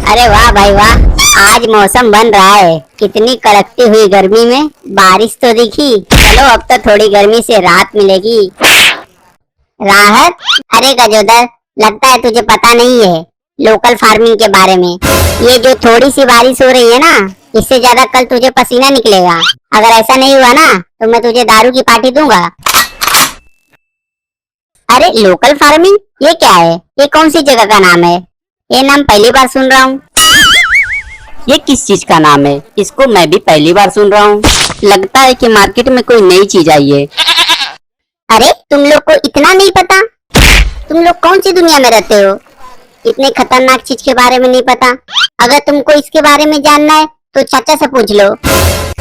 अरे वाह भाई वाह, आज मौसम बन रहा है। कितनी कड़कती हुई गर्मी में बारिश तो दिखी। चलो अब तो थोड़ी गर्मी से राहत मिलेगी। राहत? अरे गजोदर, लगता है तुझे पता नहीं है लोकल फार्मिंग के बारे में। ये जो थोड़ी सी बारिश हो रही है ना, इससे ज्यादा कल तुझे पसीना निकलेगा। अगर ऐसा नहीं हुआ ना तो मैं तुझे दारू की पार्टी दूंगा। अरे लोकल फार्मिंग, ये क्या है? ये कौन सी जगह का नाम है? ये नाम पहली बार सुन रहा हूँ। ये किस चीज का नाम है? इसको मैं भी पहली बार सुन रहा हूँ। लगता है कि मार्केट में कोई नई चीज आई है। अरे तुम लोग को इतना नहीं पता? तुम लोग कौन सी दुनिया में रहते हो? इतने खतरनाक चीज के बारे में नहीं पता? अगर तुमको इसके बारे में जानना है तो चाचा से पूछ लो।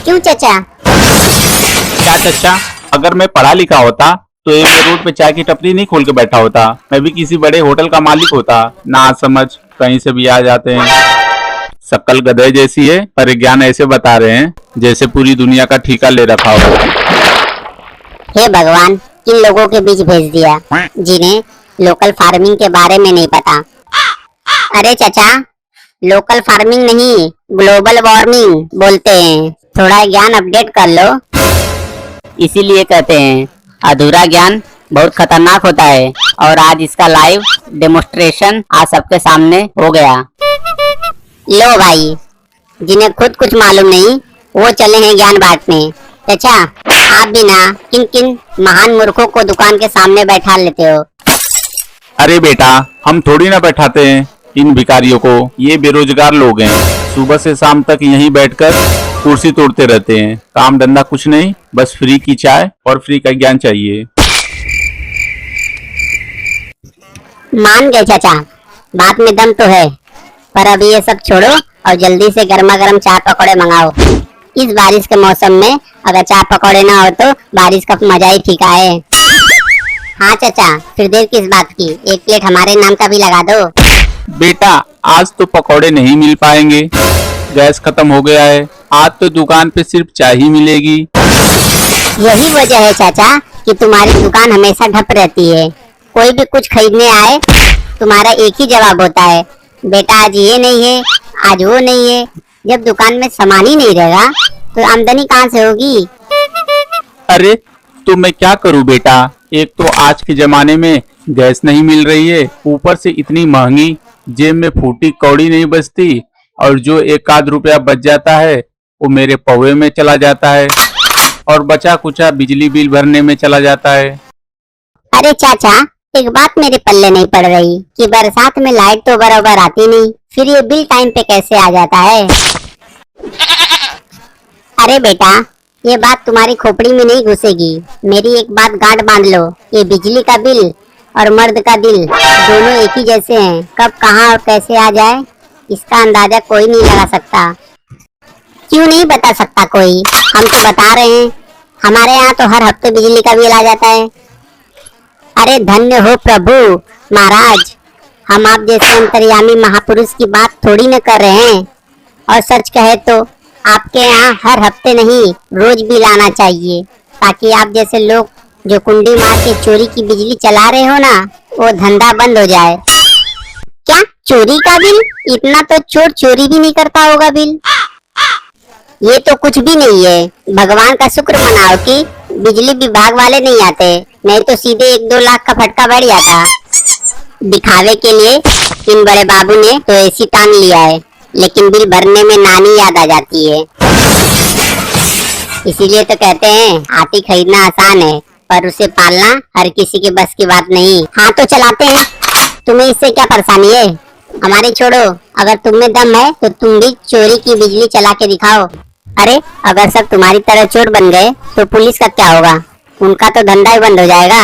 क्यों चाचा? क्या चाचा, अगर मैं पढ़ा लिखा होता तो एक रोड पे चाय की टपरी नहीं खोल के बैठा होता। मैं भी किसी बड़े होटल का मालिक होता। ना समझ कहीं से भी आ जाते हैं। शक्ल गधे जैसी है पर ज्ञान ऐसे बता रहे हैं जैसे पूरी दुनिया का ठेका ले रखा हो। हे भगवान, किन लोगों के बीच भेज दिया जिन्हें लोकल फार्मिंग के बारे में नहीं पता। अरे चाचा, लोकल फार्मिंग नहीं, ग्लोबल वार्मिंग बोलते हैं। थोड़ा ज्ञान अपडेट कर लो। इसीलिए कहते हैं अधूरा ज्ञान बहुत खतरनाक होता है। और आज इसका लाइव डेमोस्ट्रेशन आज सबके सामने हो गया। लो भाई, जिन्हें खुद कुछ मालूम नहीं वो चले हैं ज्ञान बांटने। चाचा, आप भी ना किन किन महान मूर्खों को दुकान के सामने बैठा लेते हो। अरे बेटा, हम थोड़ी ना बैठाते हैं इन भिखारियों को। ये बेरोजगार लोग हैं, सुबह से शाम तक यहीं बैठकर कुर्सी तोड़ते रहते हैं। काम धंधा कुछ नहीं, बस फ्री की चाय और फ्री का ज्ञान चाहिए। मान गए चाचा, बात में दम तो है। पर अभी ये सब छोड़ो और जल्दी से गर्मा गर्म चाय पकौड़े मंगाओ। इस बारिश के मौसम में अगर चाय पकौड़े ना हो तो बारिश का मजा ही फीका है। हाँ चाचा, फिर देर किस बात की, एक प्लेट हमारे नाम का भी लगा दो। बेटा, आज तो पकौड़े नहीं मिल पाएंगे, गैस खत्म हो गया है। आज तो दुकान पे सिर्फ चाय ही मिलेगी। यही वजह है चाचा कि तुम्हारी दुकान हमेशा ढप रहती है। कोई भी कुछ खरीदने आए तुम्हारा एक ही जवाब होता है, बेटा आज ये नहीं है, आज वो नहीं है। जब दुकान में सामान ही नहीं रहेगा तो आमदनी कहाँ से होगी? अरे तो मैं क्या करूं बेटा, एक तो आज के जमाने में गैस नहीं मिल रही है, ऊपर से इतनी महंगी, जेब में फूटी कौड़ी नहीं बचती, और जो एक आध रुपया बच जाता है वो मेरे पौवे में चला जाता है और बचा कुचा बिजली बिल भरने में चला जाता है। अरे चाचा, एक बात मेरे पल्ले नहीं पड़ रही कि बरसात में लाइट तो बराबर आती नहीं, फिर ये बिल टाइम पे कैसे आ जाता है? अरे बेटा, ये बात तुम्हारी खोपड़ी में नहीं घुसेगी। मेरी एक बात गांठ बांध लो, ये बिजली का बिल और मर्द का दिल दोनों एक ही जैसे हैं। कब कहाँ और कैसे आ जाए इसका अंदाजा कोई नहीं लगा सकता। क्यों नहीं बता सकता कोई? हम तो बता रहे हैं, हमारे यहाँ तो हर हफ्ते बिजली का बिल आ जाता है। अरे धन्य हो प्रभु महाराज, हम आप जैसे अंतर्यामी महापुरुष की बात थोड़ी न कर रहे हैं। और सच कहे तो आपके यहाँ हर हफ्ते नहीं रोज बिल आना चाहिए, ताकि आप जैसे लोग जो कुंडी मार के चोरी की बिजली चला रहे हो ना, वो धंधा बंद हो जाए। क्या चोरी का बिल? इतना तो चोर चोरी भी नहीं करता होगा बिल। ये तो कुछ भी नहीं है। भगवान का शुक्र मनाओ कि बिजली विभाग वाले नहीं आते, नहीं तो सीधे 1-2 लाख का फटका बढ़ जाता। दिखावे के लिए इन बड़े बाबू ने तो एसी टांग लिया है, लेकिन बिल भरने में नानी याद आ जाती है। इसीलिए तो कहते हैं हाथी खरीदना आसान है, पर उसे पालना हर किसी के बस की बात नहीं। हाँ तो चलाते हैं, तुम्हें इससे क्या परेशानी है? हमारी छोड़ो, अगर तुम में दम है तो तुम भी चोरी की बिजली चला के दिखाओ। अरे अगर सब तुम्हारी तरह चोर बन गए तो पुलिस का क्या होगा? उनका तो धंधा ही बंद हो जाएगा।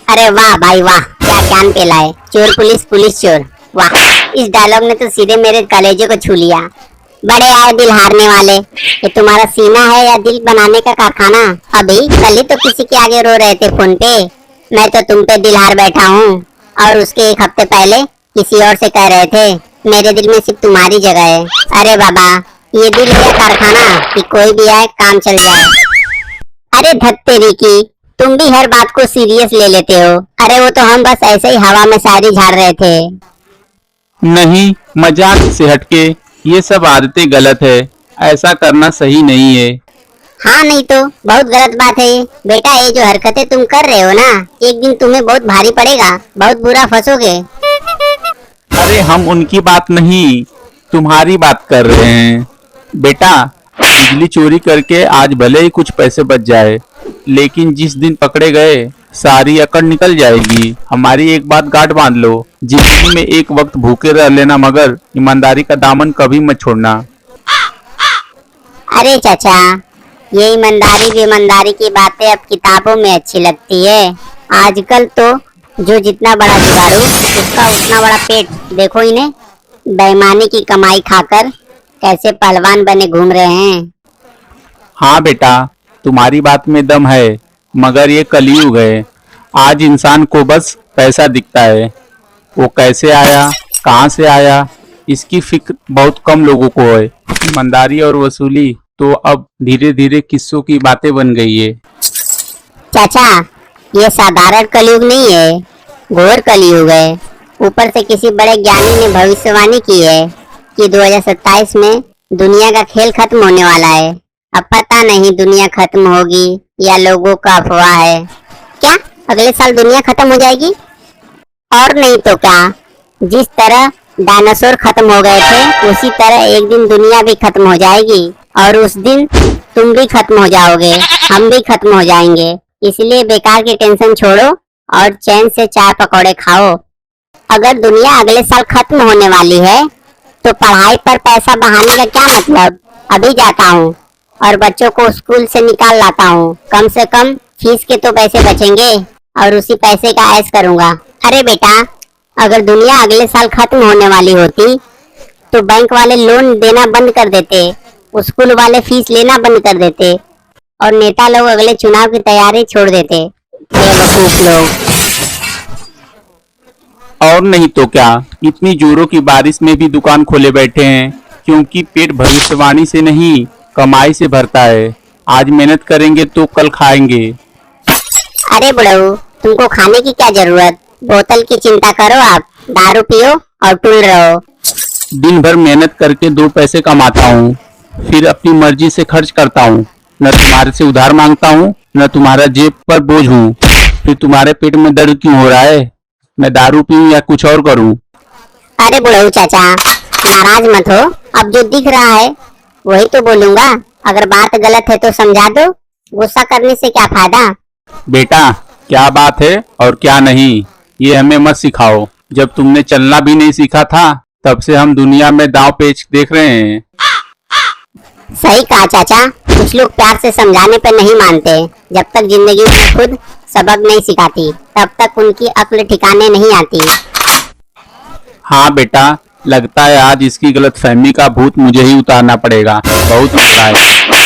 अरे वाह भाई वाह, क्या ज्ञान पेलाए। चोर पुलिस, पुलिस चोर, वाह! इस डायलॉग ने तो सीधे मेरे कलेजे को छू लिया। बड़े आए दिल हारने वाले। ये तुम्हारा सीना है या दिल बनाने का कारखाना? अभी कल ही तो किसी के आगे रो रहे थे फोन पे, मैं तो तुम पे दिल हार बैठा हूँ। और उसके एक हफ्ते पहले किसी और से कह रहे थे मेरे दिल में सिर्फ तुम्हारी जगह है। अरे बाबा, ये दिल है कारखाना कि कोई भी आए काम चल जाए। अरे धत तेरी की, तुम भी हर बात को सीरियस ले लेते हो। अरे वो तो हम बस ऐसे ही हवा में शायरी झाड़ रहे थे। नहीं, मजाक से हटके ये सब आदतें गलत है। ऐसा करना सही नहीं है। हाँ नहीं तो बहुत गलत बात है ये। बेटा ये जो हरकतें तुम कर रहे हो ना, एक दिन तुम्हें बहुत भारी पड़ेगा, बहुत बुरा फंसोगे। अरे हम उनकी बात नहीं, तुम्हारी बात कर रहे हैं। बेटा, बिजली चोरी करके आज भले ही कुछ पैसे बच जाए, लेकिन जिस दिन पकड़े गए सारी अकड़ निकल जाएगी। हमारी एक बात गांठ बांध लो, जिंदगी में एक वक्त भूखे रह लेना, मगर ईमानदारी का दामन कभी मत छोड़ना। अरे चाचा, ये ईमानदारी बेईमानदारी की बातें अब किताबों में अच्छी लगती है। आजकल तो जो जितना बड़ा जुगाड़ू उसका उतना बड़ा पेट। देखो इन्हें, बेईमानी की कमाई खाकर कैसे पहलवान बने घूम रहे हैं। हाँ बेटा, तुम्हारी बात में दम है, मगर ये कलयुग है। आज इंसान को बस पैसा दिखता है। वो कैसे आया, कहाँ से आया, इसकी फिक्र बहुत कम लोगों को है। ईमानदारी और वसूली तो अब धीरे धीरे किस्सों की बातें बन गई है। चाचा, ये साधारण कलयुग नहीं है, घोर कलयुग है। ऊपर से किसी बड़े ज्ञानी ने भविष्यवाणी की है कि 2027 में दुनिया का खेल खत्म होने वाला है। अब पता नहीं दुनिया खत्म होगी या लोगों का अफवाह है। क्या अगले साल दुनिया खत्म हो जाएगी? और नहीं तो क्या, जिस तरह डायनासोर खत्म हो गए थे उसी तरह एक दिन दुनिया भी खत्म हो जाएगी, और उस दिन तुम भी खत्म हो जाओगे, हम भी खत्म हो जाएंगे। इसलिए बेकार की टेंशन छोड़ो और चैन से चाय पकौड़े खाओ। अगर दुनिया अगले साल खत्म होने वाली है तो पढ़ाई पर पैसा बहाने का क्या मतलब। अभी जाता हूँ और बच्चों को स्कूल से निकाल लाता हूँ। कम से कम फीस के तो पैसे बचेंगे और उसी पैसे का ऐश करूँगा। अरे बेटा, अगर दुनिया अगले साल खत्म होने वाली होती तो बैंक वाले लोन देना बंद कर देते, स्कूल वाले फीस लेना बंद कर देते, और नेता लोग अगले चुनाव की तैयारी छोड़ देते। बेवकूफ लोग। और नहीं तो क्या, इतनी जोरों की बारिश में भी दुकान खोले बैठे हैं, क्योंकि पेट भविष्यवाणी से नहीं कमाई से भरता है। आज मेहनत करेंगे तो कल खाएंगे। अरे बुढ़ऊ, तुमको खाने की क्या जरूरत, बोतल की चिंता करो आप, दारू पियो और टुल रहो। दिन भर मेहनत करके 2 पैसे कमाता हूँ, फिर अपनी मर्जी से खर्च करता हूँ। न तुम्हारे से उधार मांगता हूँ, न तुम्हारा जेब पर बोझ हूँ। फिर तुम्हारे पेट में दर्द क्यों हो रहा है? मैं दारू पीऊँ या कुछ और करूँ? अरे बुढ़ऊ चाचा, नाराज मत हो। अब जो दिख रहा है वही तो बोलूंगा। अगर बात गलत है तो समझा दो, गुस्सा करने से क्या फायदा। बेटा, क्या बात है और क्या नहीं, ये हमें मत सिखाओ। जब तुमने चलना भी नहीं सीखा था तब से हम दुनिया में दांव पेच देख रहे हैं। सही कहा चाचा, कुछ लोग प्यार से समझाने पर नहीं मानते। जब तक जिंदगी उन्हें खुद सबक नहीं सिखाती तब तक उनकी अक्ल ठिकाने नहीं आती। हाँ बेटा, लगता है आज इसकी गलतफहमी का भूत मुझे ही उतारना पड़ेगा। बहुत हो रहा है।